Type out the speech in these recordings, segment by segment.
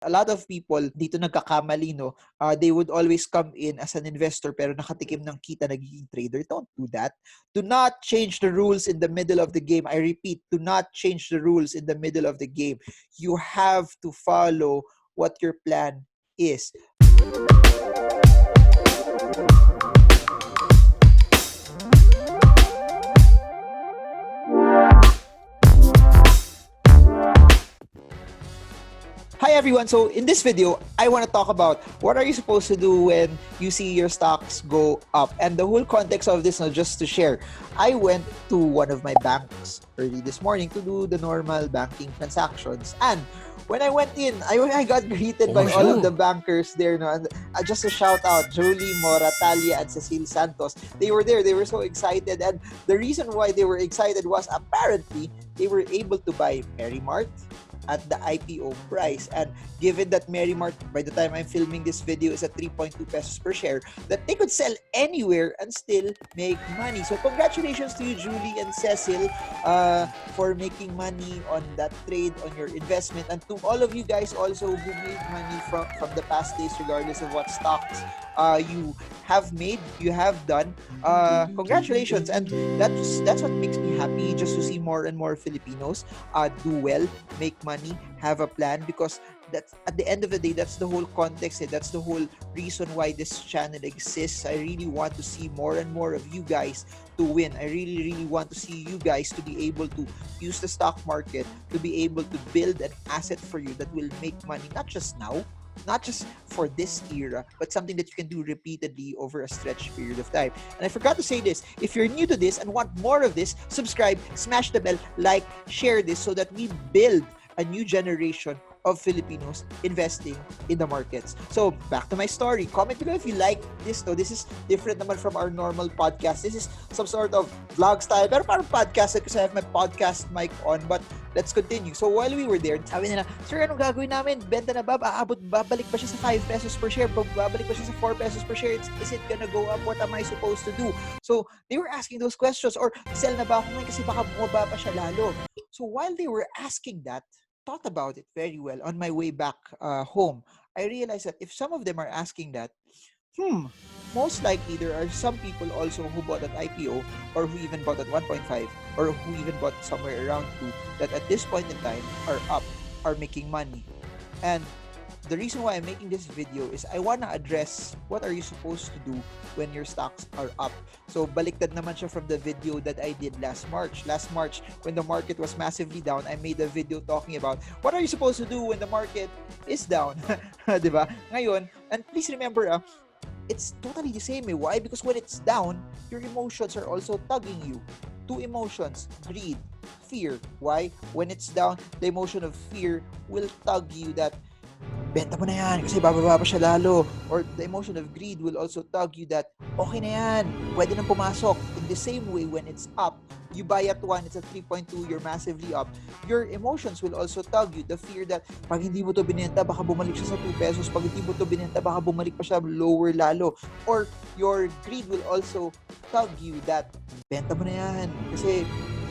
A lot of people dito nagkakamali, no? They would always come in as an investor pero nakatikim ng kita nagiging trader. Don't do that. Do not change the rules in the middle of the game. I repeat, do not change the rules in the middle of the game. You have to follow what your plan is. Hi everyone, so in this video, I want to talk about what are you supposed to do when you see your stocks go up. And the whole context of this, just to share, I went to one of my banks early this morning to do the normal banking transactions. And when I went in, I got greeted by all of the bankers there. No? And just a shout out, Jolie, Mora, Talia, and Cecile Santos. They were there. They were so excited. And the reason why they were excited was apparently they were able to buy MerryMart at the IPO price. And given that MerryMart, by the time I'm filming this video, is at 3.2 pesos per share, that they could sell anywhere and still make money. So congratulations to you, Julie and Cecil, for making money on that trade, on your investment. And to all of you guys also who made money from the past days, regardless of what stocks you have made, you have done. Congratulations. And that's what makes me happy, just to see more and more Filipinos do well, make money, have a plan, because that's at the end of the day, that's the whole context, that's the whole reason why this channel exists. I really want to see more and more of you guys to win. I really want to see you guys to be able to use the stock market to be able to build an asset for you that will make money, not just now, not just for this era, but something that you can do repeatedly over a stretched period of time. And I forgot to say this, if you're new to this and want more of this, subscribe, smash the bell, like, share this so that we build a new generation of Filipinos investing in the markets. So back to my story. Comment below if you like this. No, this is different naman from our normal podcast. This is some sort of vlog style, pero parang podcast because I have my podcast mic on. But let's continue. So while we were there, sabi nila, sir, anong gagawin namin? Benta na ba? Babalik ba siya sa 5 pesos per share? Babalik ba siya sa 4 pesos per share? Is it gonna go up? What am I supposed to do? So they were asking those questions. Or sell na ba ako ngayon kasi baka bumaba pa siya lalo? So while they were asking that, thought about it very well on my way back home. I realized that if some of them are asking that, most likely there are some people also who bought at IPO or who even bought at 1.5 or who even bought somewhere around 2 that at this point in time are up, are making money. And the reason why I'm making this video is I want to address what are you supposed to do when your stocks are up. So baliktad naman siya from the video that I did last March. Last March, when the market was massively down, I made a video talking about what are you supposed to do when the market is down. Diba? Ngayon, and please remember, it's totally the same. Why? Because when it's down, your emotions are also tugging you. Two emotions, greed, fear. Why? When it's down, the emotion of fear will tug you that benta mo na yan kasi bababa pa siya lalo. Or the emotion of greed will also tug you that okay na yan, pwede nang pumasok. In the same way, when it's up, you buy at 1, it's at 3.2, you're massively up. Your emotions will also tug you. The fear that pag hindi mo to binenta, baka bumalik siya sa 2 pesos. Pag hindi mo to binenta, baka bumalik pa siya lower lalo. Or your greed will also tug you that benta mo na yan kasi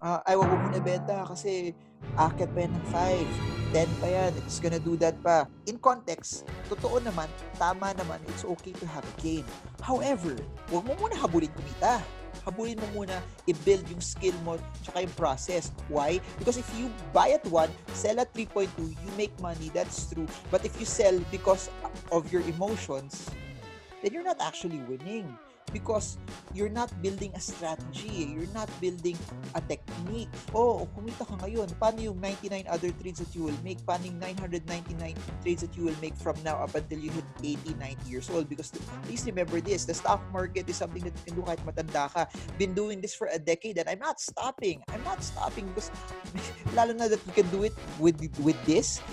ayaw mo na benta kasi akit pa yan ng 5. 10 pa yan, it's gonna do that pa. In context, totoo naman, tama naman, it's okay to have a gain. However, huwag mo muna habulin kumita. Habulin mo muna i-build yung skill mo tsaka yung process. Why? Because if you buy at 1, sell at 3.2, you make money, that's true. But if you sell because of your emotions, then you're not actually winning. Because you're not building a strategy, you're not building a technique. Kumita ka ngayon, paano yung 99 other trades that you will make? Paano yung 999 trades that you will make from now up until you hit 80, 90 years old? Because please remember this, the stock market is something that you can do kahit matanda ka. Been doing this for a decade and I'm not stopping because lalo na that you can do it with this.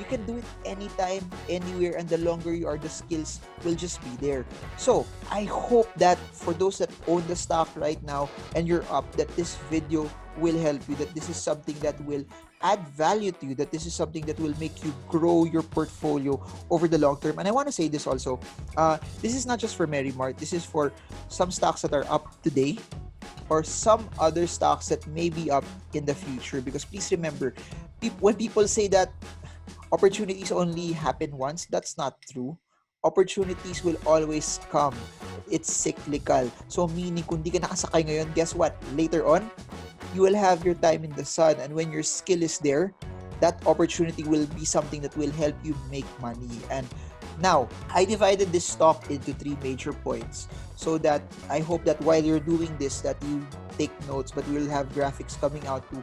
You can do it anytime, anywhere, and the longer you are, the skills will just be there. So, I hope that for those that own the stock right now and you're up, that this video will help you, that this is something that will add value to you, that this is something that will make you grow your portfolio over the long term. And I want to say this also, this is not just for MerryMart, this is for some stocks that are up today or some other stocks that may be up in the future. Because please remember, when people say that, opportunities only happen once. That's not true. Opportunities will always come. It's cyclical. So meaning, kung di ka nakasakay ngayon, guess what? Later on, you will have your time in the sun. And when your skill is there, that opportunity will be something that will help you make money. And now, I divided this talk into 3 major points so that I hope that while you're doing this, that you take notes, but we will have graphics coming out to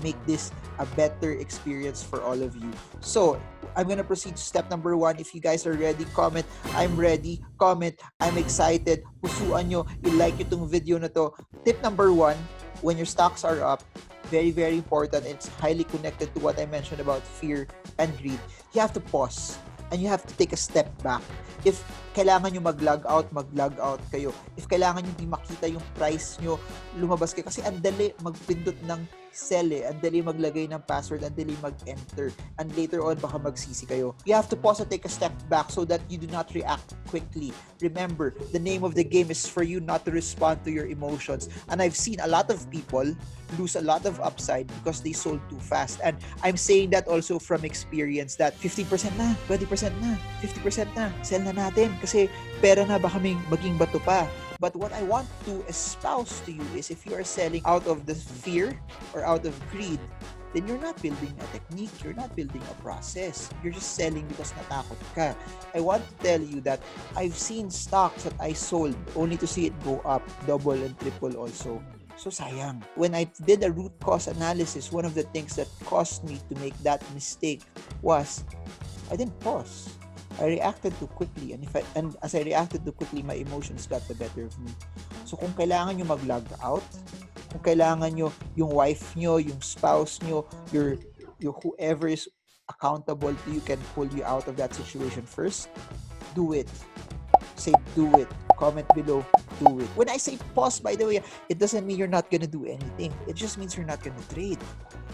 make this a better experience for all of you. So, I'm going to proceed to step number 1. If you guys are ready, comment, I'm ready. Comment, I'm excited. Pusuan nyo, i-like itong video na to. Tip number 1, when your stocks are up, very, very important. It's highly connected to what I mentioned about fear and greed. You have to pause and you have to take a step back. If kailangan nyo mag-log out kayo. If kailangan nyo di makita yung price nyo, lumabas kayo. Kasi ang dali magpindot ng sell ang dali maglagay ng password, ang dali mag-enter. And later on, baka magsisi kayo. You have to pause and take a step back so that you do not react quickly. Remember, the name of the game is for you not to respond to your emotions. And I've seen a lot of people lose a lot of upside because they sold too fast. And I'm saying that also from experience that 50% na, 20% na, 50% na, sell na natin kasi pera na baka maging bato pa. But what I want to espouse to you is if you are selling out of the fear or out of greed, then you're not building a technique, you're not building a process. You're just selling because natakot ka. I want to tell you that I've seen stocks that I sold only to see it go up, double and triple also. So sayang. When I did a root cause analysis, one of the things that caused me to make that mistake was I didn't pause. I reacted too quickly, and as I reacted too quickly, my emotions got the better of me. So kung kailangan nyo mag-log out, kung kailangan nyo yung wife nyo, yung spouse nyo, your whoever is accountable to you can pull you out of that situation first, do it. Say do it. Comment below, do it. When I say pause, by the way, it doesn't mean you're not gonna do anything. It just means you're not gonna trade.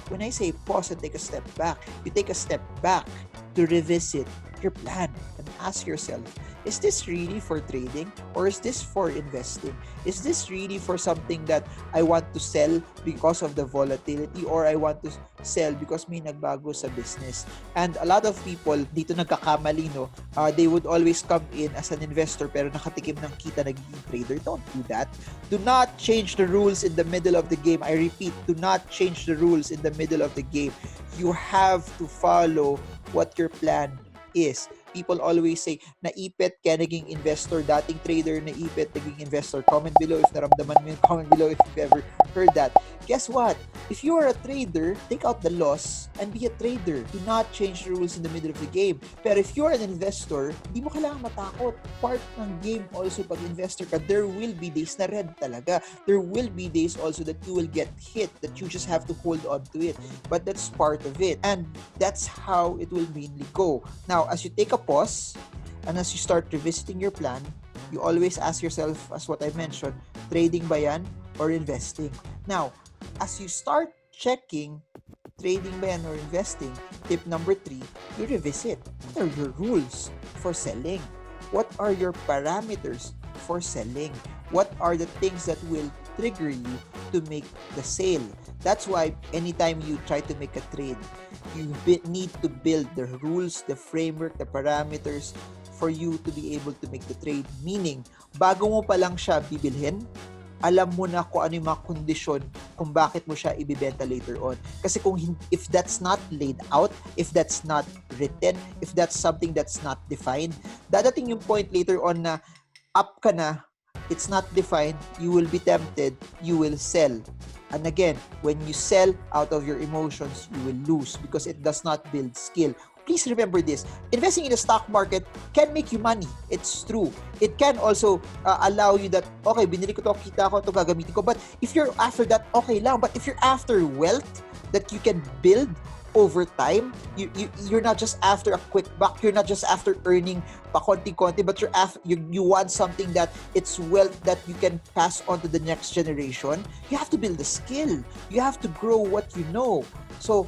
When I say pause and take a step back, you take a step back to revisit your plan and ask yourself, is this really for trading or is this for investing? Is this really for something that I want to sell because of the volatility or I want to sell because may nagbago sa business? And a lot of people dito nagkakamali, no? They would always come in as an investor pero nakatikim ng kita nagiging trader. Don't do that. Do not change the rules in the middle of the game. I repeat, do not change the rules in the middle of the game. You have to follow what your plan is. People always say, naipit kaya naging investor, dating trader, naipit, naging investor. Comment below if naramdaman mo yun. Comment below if you've ever heard that. Guess what? If you are a trader, take out the loss and be a trader. Do not change the rules in the middle of the game. Pero if you're an investor, di mo kailangan matakot. Part ng game also pag investor ka, there will be days na red talaga. There will be days also that you will get hit, that you just have to hold on to it. But that's part of it. And that's how it will mainly go. Now, as you take a pause, and as you start revisiting your plan, you always ask yourself, as what I mentioned, trading ba yan or investing? Now, as you start checking trading ba yan or investing, tip number 3, you revisit. What are your rules for selling? What are your parameters for selling? What are the things that will trigger you to make the sale? That's why anytime you try to make a trade, you need to build the rules, the framework, the parameters for you to be able to make the trade. Meaning, bago mo pa lang siya bibilhin, alam mo na kung ano yung mga kondisyon kung bakit mo siya ibibenta later on. Kasi if that's not laid out, if that's not written, if that's something that's not defined, dadating yung point later on na up ka na, it's not defined, you will be tempted, you will sell. And again, when you sell out of your emotions, you will lose because it does not build skill. Please remember this. Investing in the stock market can make you money. It's true. It can also allow you that, okay, binili ko to, kita ko to, gagamitin ko. But if you're after that, okay lang. But if you're after wealth that you can build over time, you're not just after a quick buck, you're not just after earning pa konti-konti, but you want something that it's wealth that you can pass on to the next generation. You have to build a skill. You have to grow what you know. So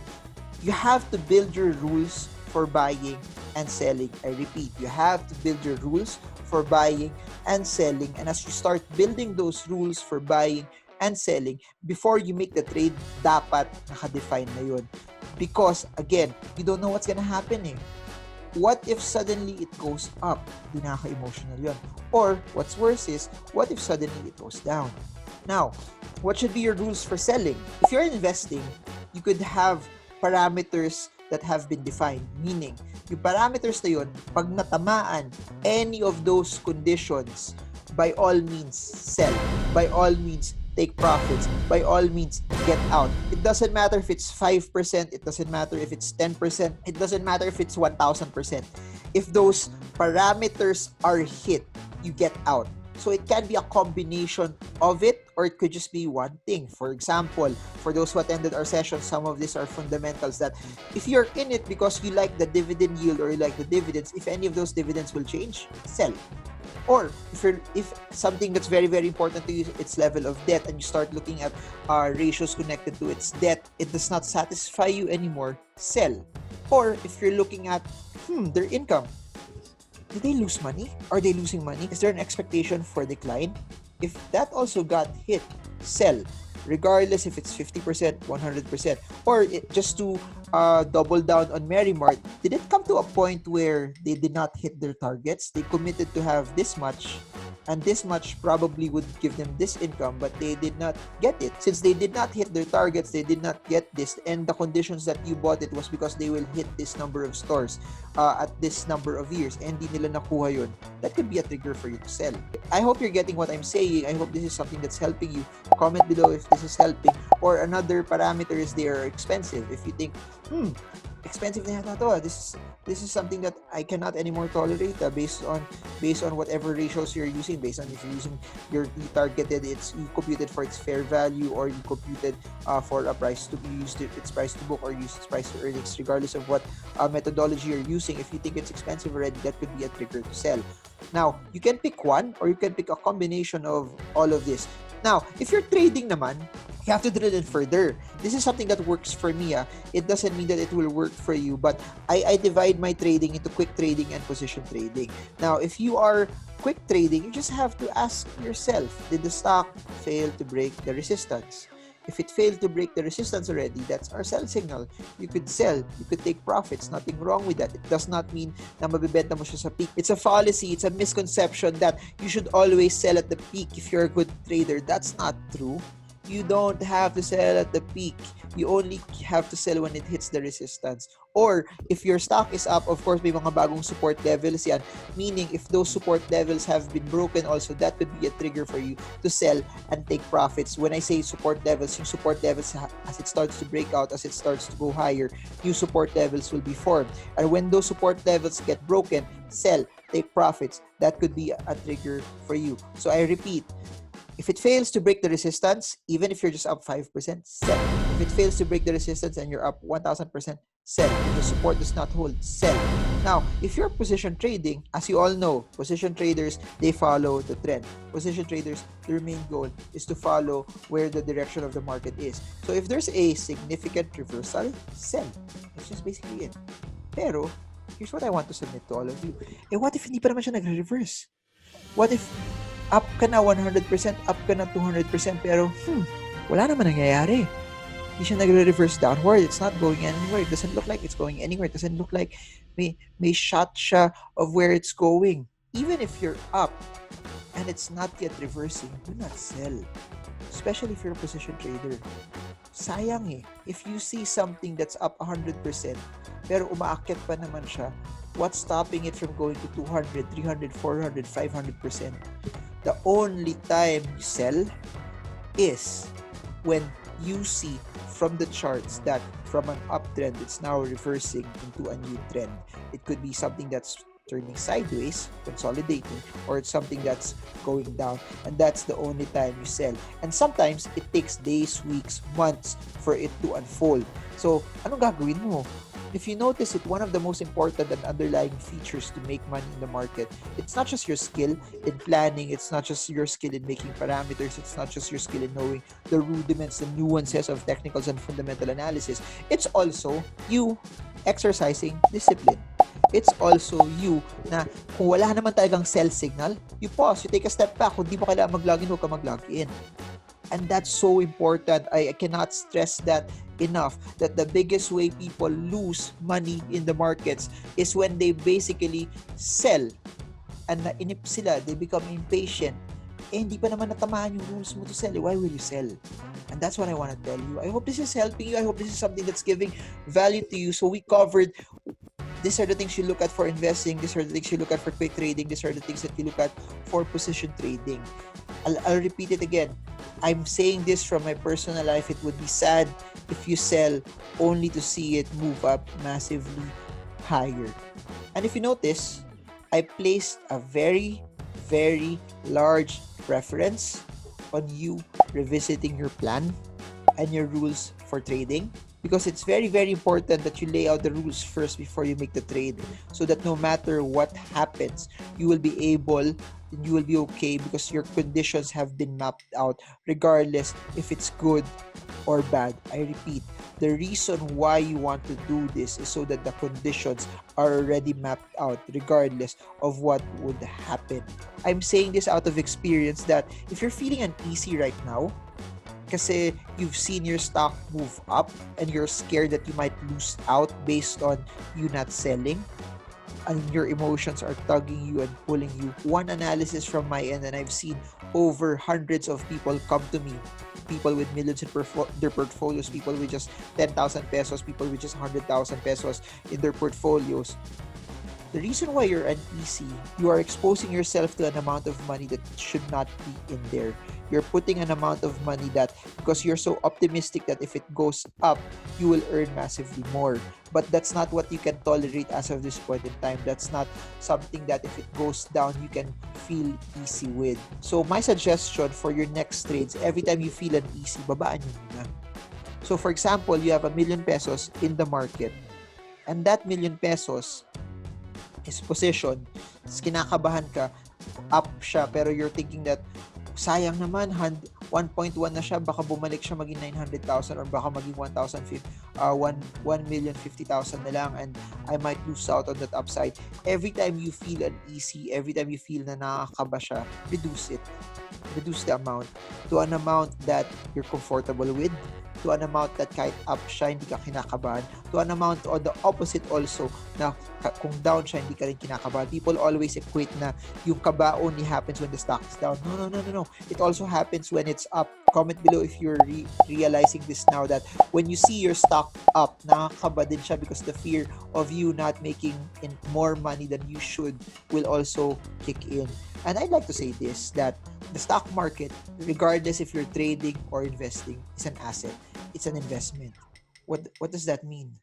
you have to build your rules for buying and selling. I repeat, you have to build your rules for buying and selling. And as you start building those rules for buying and selling, before you make the trade, dapat naka-define na yun. Because, again, you don't know what's gonna happen eh. What if suddenly it goes up? Di nakaka-emotional yun. Or, what's worse is, what if suddenly it goes down? Now, what should be your rules for selling? If you're investing, you could have parameters that have been defined. Meaning, yung parameters na yun, pag natamaan any of those conditions, by all means, sell. By all means, take profits. By all means, get out. It doesn't matter if it's 5%, it doesn't matter if it's 10%, it doesn't matter if it's 1,000%. If those parameters are hit, you get out. So it can be a combination of it, or it could just be one thing. For example, for those who attended our session, some of these are fundamentals that if you're in it because you like the dividend yield or you like the dividends, if any of those dividends will change, sell. Or if something that's very, very important to you, its level of debt, and you start looking at ratios connected to its debt, it does not satisfy you anymore, sell. Or if you're looking at their income, did they lose money? Are they losing money? Is there an expectation for decline? If that also got hit, sell. Regardless if it's 50%, 100%. Or just to double down on MerryMart, did it come to a point where they did not hit their targets? They committed to have this much, and this much probably would give them this income, but they did not get it. Since they did not hit their targets, they did not get this, and the conditions that you bought it was because they will hit this number of stores at this number of years, and di nila nakuha yun. That could be a trigger for you to sell. I hope you're getting what I'm saying. I hope this is something that's helping you. Comment below if this is helping. Or another parameter is they are expensive. If you think, expensive na yata to. This is something that I cannot anymore tolerate based on whatever ratios you're using, based on if you're using you targeted, you computed for its fair value, or you computed for a price to be used, its price to book, or use its price to earnings, regardless of what methodology you're using. If you think it's expensive already, that could be a trigger to sell. Now, you can pick one, or you can pick a combination of all of this. Now, if you're trading naman, you have to drill in further. This is something that works for me. It doesn't mean that it will work for you, but I divide my trading into quick trading and position trading. Now, if you are quick trading, you just have to ask yourself, did the stock fail to break the resistance? If it failed to break the resistance already, that's our sell signal. You could sell, you could take profits, nothing wrong with that. It does not mean na mabibenta mo siya sa peak. It's a fallacy, it's a misconception that you should always sell at the peak if you're a good trader. That's not true. You don't have to sell at the peak. You only have to sell when it hits the resistance. Or if your stock is up, of course, may mga bagong support levels yan. Meaning, if those support levels have been broken also, that could be a trigger for you to sell and take profits. When I say support levels, yung support levels, as it starts to break out, as it starts to go higher, new support levels will be formed. And when those support levels get broken, sell, take profits. That could be a trigger for you. So I repeat, if it fails to break the resistance, even if you're just up 5%, sell. If it fails to break the resistance and you're up 1,000%, sell. If the support does not hold, sell. Now, if you're position trading, as you all know, position traders, they follow the trend. Position traders, their main goal is to follow where the direction of the market is. So if there's a significant reversal, sell. That's just basically it. Pero, here's what I want to submit to all of you. What if hindi pa naman siya nagre-reverse? What if up ka na 100%, up ka na 200%, pero wala naman nangyayari. Hindi siya nagre-reverse downward. It's not going anywhere. It doesn't look like it's going anywhere. It doesn't look like may shot siya of where it's going. Even if you're up and it's not yet reversing, do not sell. Especially if you're a position trader. Sayang eh. If you see something that's up 100%, pero umaakyat pa naman siya, what's stopping it from going to 200, 300, 400, 500%? The only time you sell is when you see from the charts that from an uptrend, it's now reversing into a new trend. It could be something that's turning sideways, consolidating, or it's something that's going down, and that's the only time you sell. And sometimes it takes days, weeks, months for it to unfold. So, anong gagawin mo? If you notice it, one of the most important and underlying features to make money in the market, it's not just your skill in planning, it's not just your skill in making parameters, it's not just your skill in knowing the rudiments, the nuances of technicals and fundamental analysis. It's also you exercising discipline. It's also you na kung wala naman talagang sell signal, you pause, you take a step back. Kung di mo kailangan mag-login, huwag ka mag-login. And that's so important. I cannot stress that enough that the biggest way people lose money in the markets is when they basically sell. And nainip sila, they become impatient. Hindi pa naman natamaan yung rules mo to sell. Why will you sell? And that's what I want to tell you. I hope this is helping you. I hope this is something that's giving value to you. So we covered, these are the things you look at for investing. These are the things you look at for quick trading. These are the things that you look at for position trading. I'll repeat it again. I'm saying this from my personal life. It would be sad if you sell only to see it move up massively higher. And if you notice, I placed a very, very large preference on you revisiting your plan and your rules for trading, because it's very, very important that you lay out the rules first before you make the trade, so that no matter what happens, you will be able, you will be okay, because your conditions have been mapped out regardless if it's good or bad. I repeat, the reason why you want to do this is so that the conditions are already mapped out regardless of what would happen. I'm saying this out of experience that if you're feeling uneasy right now, kasi you've seen your stock move up and you're scared that you might lose out based on you not selling, and your emotions are tugging you and pulling you. One analysis from my end, and I've seen over hundreds of people come to me, people with millions in their portfolios, people with just 10,000 pesos, people with just 100,000 pesos in their portfolios. The reason why you're uneasy, you are exposing yourself to an amount of money that should not be in there. You're putting an amount of money that, because you're so optimistic that if it goes up, you will earn massively more. But that's not what you can tolerate as of this point in time. That's not something that if it goes down, you can feel easy with. So my suggestion for your next trades, every time you feel uneasy, babaan nyo muna. So for example, you have 1 million pesos in the market, and that 1 million pesos is position, kinakabahan ka, up siya, pero you're thinking that, sayang naman, 1.1 na siya, baka bumalik siya maging 900,000 or baka maging 1,050,000 na lang, and I might lose out on that upside. Every time you feel uneasy, every time you feel na nakakaba siya, reduce it. Reduce the amount to an amount that you're comfortable with, to an amount that kahit up siya, hindi ka kinakabahan, to an amount on the opposite also, na kung down siya, hindi ka rin kinakabahan. People always equate na yung kaba only happens when the stock is down. No. It also happens when it's up. Comment below if you're realizing this now, that when you see your stock up, nakakaba din siya, because the fear of you not making more money than you should will also kick in. And I'd like to say this, that the stock market, regardless if you're trading or investing, is an asset. It's an investment. What does that mean?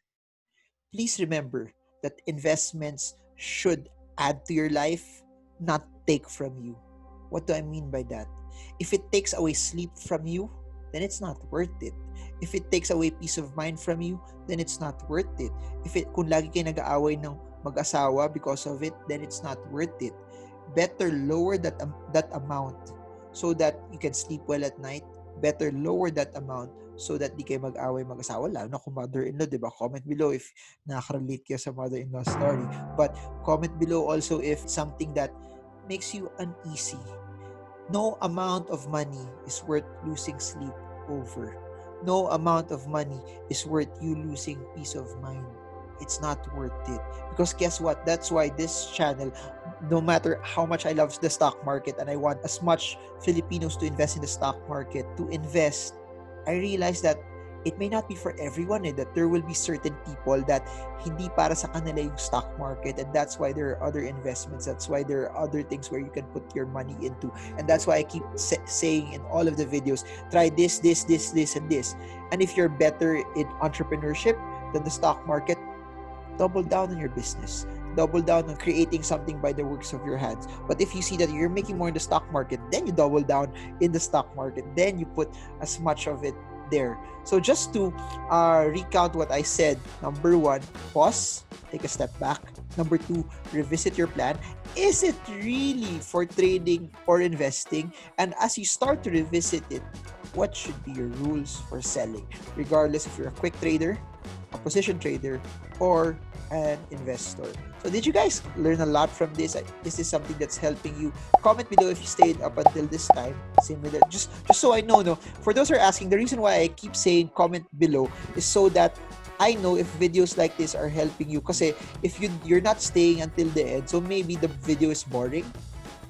Please remember that investments should add to your life, not take from you. What do I mean by that? If it takes away sleep from you, then it's not worth it. If it takes away peace of mind from you, then it's not worth it. Kung lagi kayo nag-aaway ng mag-asawa because of it, then it's not worth it. Better lower that amount so that you can sleep well at night. Better lower that amount so that di kayo mag-away mag-asawa, lalo na kung mother-in-law, di ba? Comment below if nakaka-relate kayo sa mother-in-law story. But comment below also if something that makes you uneasy. No amount of money is worth losing sleep over. No amount of money is worth you losing peace of mind. It's not worth it. Because guess what? That's why this channel, no matter how much I love the stock market and I want as much Filipinos to invest in the stock market, to invest, I realize that it may not be for everyone, that there will be certain people that hindi para sa kanila yung stock market, and that's why there are other investments. That's why there are other things where you can put your money into. And that's why I keep saying in all of the videos, try this, and this. And if you're better in entrepreneurship than the stock market, double down on your business. Double down on creating something by the works of your hands. But if you see that you're making more in the stock market, then you double down in the stock market. Then you put as much of it there. So just to recount what I said, number 1, pause, take a step back. Number 2, revisit your plan. Is it really for trading or investing? And as you start to revisit it, what should be your rules for selling? Regardless if you're a quick trader, a position trader, or an investor. So did you guys learn a lot from this? Is this something that's helping you? Comment below if you stayed up until this time. Similar, just so I know, no. For those who are asking, the reason why I keep saying comment below is so that I know if videos like this are helping you. Because if you're not staying until the end, so maybe the video is boring.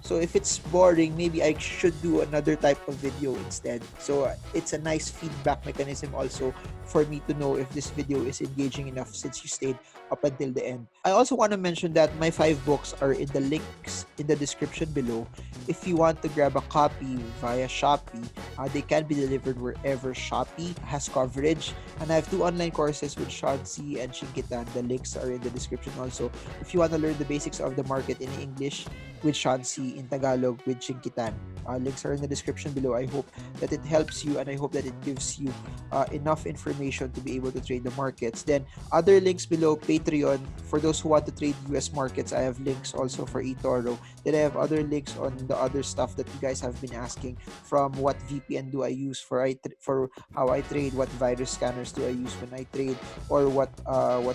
So if it's boring, maybe I should do another type of video instead. So it's a nice feedback mechanism also for me to know if this video is engaging enough since you stayed up until the end. I also want to mention that my 5 books are in the links in the description below. If you want to grab a copy via Shopee, they can be delivered wherever Shopee has coverage. And I have 2 online courses with Sean Si and Chinkee Tan. The links are in the description also. If you want to learn the basics of the market in English with Sean Si, in Tagalog with Chinkee Tan, links are in the description below. I hope that it helps you and I hope that it gives you enough information to be able to trade the markets. Then other links below, Patreon. For those who want to trade US markets, I have links also for eToro. Then I have other links on the other stuff that you guys have been asking, from what VPN do I use for how I trade, what virus scanners do I use when I trade, or what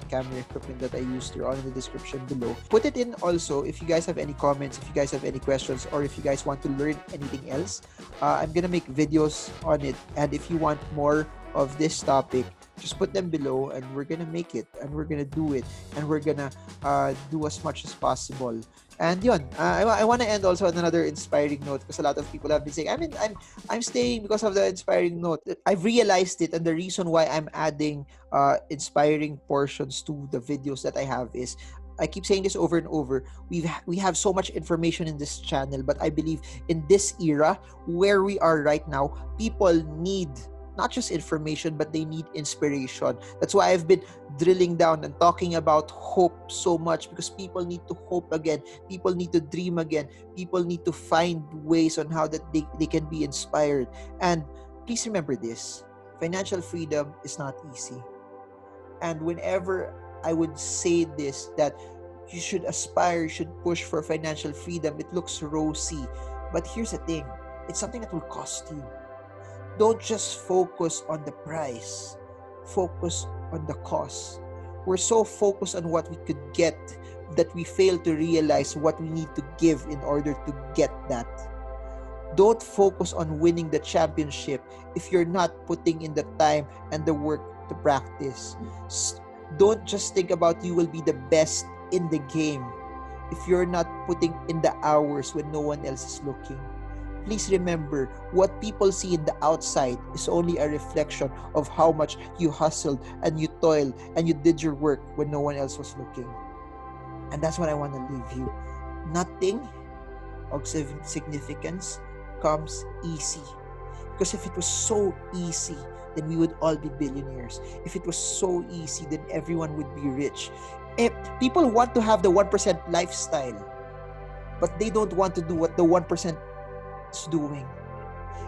camera equipment that I use. They're all in the description below. Put it in also if you guys have any comments, if you guys have any questions, or if you guys want to learn anything else. I'm gonna make videos on it, and if you want more of this topic, just put them below and we're gonna make it, and we're gonna do it, and we're gonna do as much as possible. And yun, I want to end also on another inspiring note, because a lot of people have been saying, I'm staying because of the inspiring note. I've realized it, and the reason why I'm adding inspiring portions to the videos that I have is, I keep saying this over and over, we have so much information in this channel, but I believe in this era where we are right now, people need not just information, but they need inspiration. That's why I've been drilling down and talking about hope so much, because people need to hope again. People need to dream again. People need to find ways on how that they can be inspired. And please remember this, financial freedom is not easy. And whenever I would say this, that you should aspire, you should push for financial freedom, it looks rosy. But here's the thing, it's something that will cost you. Don't just focus on the price, focus on the cost. We're so focused on what we could get that we fail to realize what we need to give in order to get that. Don't focus on winning the championship if you're not putting in the time and the work to practice. Don't just think about you will be the best in the game if you're not putting in the hours when no one else is looking. Please remember, what people see in the outside is only a reflection of how much you hustled and you toiled and you did your work when no one else was looking. And that's what I want to leave you. Nothing of significance comes easy. Because if it was so easy, then we would all be billionaires. If it was so easy, then everyone would be rich. If people want to have the 1% lifestyle, but they don't want to do what the 1% is doing.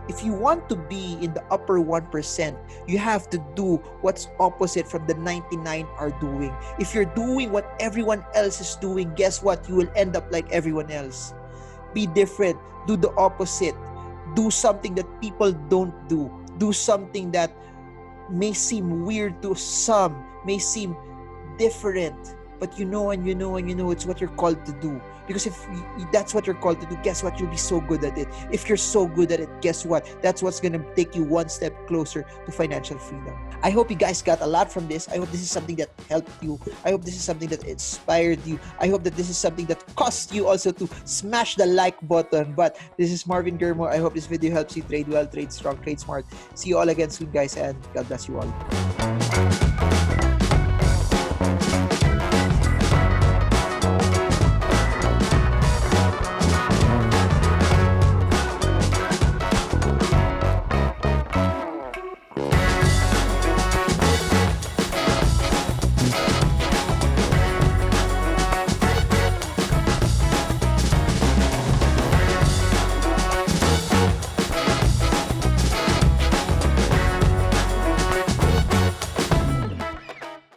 If you want to be in the upper 1%, you have to do what's opposite from the 99 are doing. If you're doing what everyone else is doing, guess what? You will end up like everyone else. Be different. Do the opposite. Do something that people don't do. Do something that may seem weird to some, may seem different, but you know it's what you're called to do. Because if that's what you're called to do, guess what? You'll be so good at it. If you're so good at it, guess what? That's what's going to take you one step closer to financial freedom. I hope you guys got a lot from this. I hope this is something that helped you. I hope this is something that inspired you. I hope that this is something that cost you also to smash the like button. But this is Marvin Germo. I hope this video helps you trade well, trade strong, trade smart. See you all again soon, guys, and God bless you all.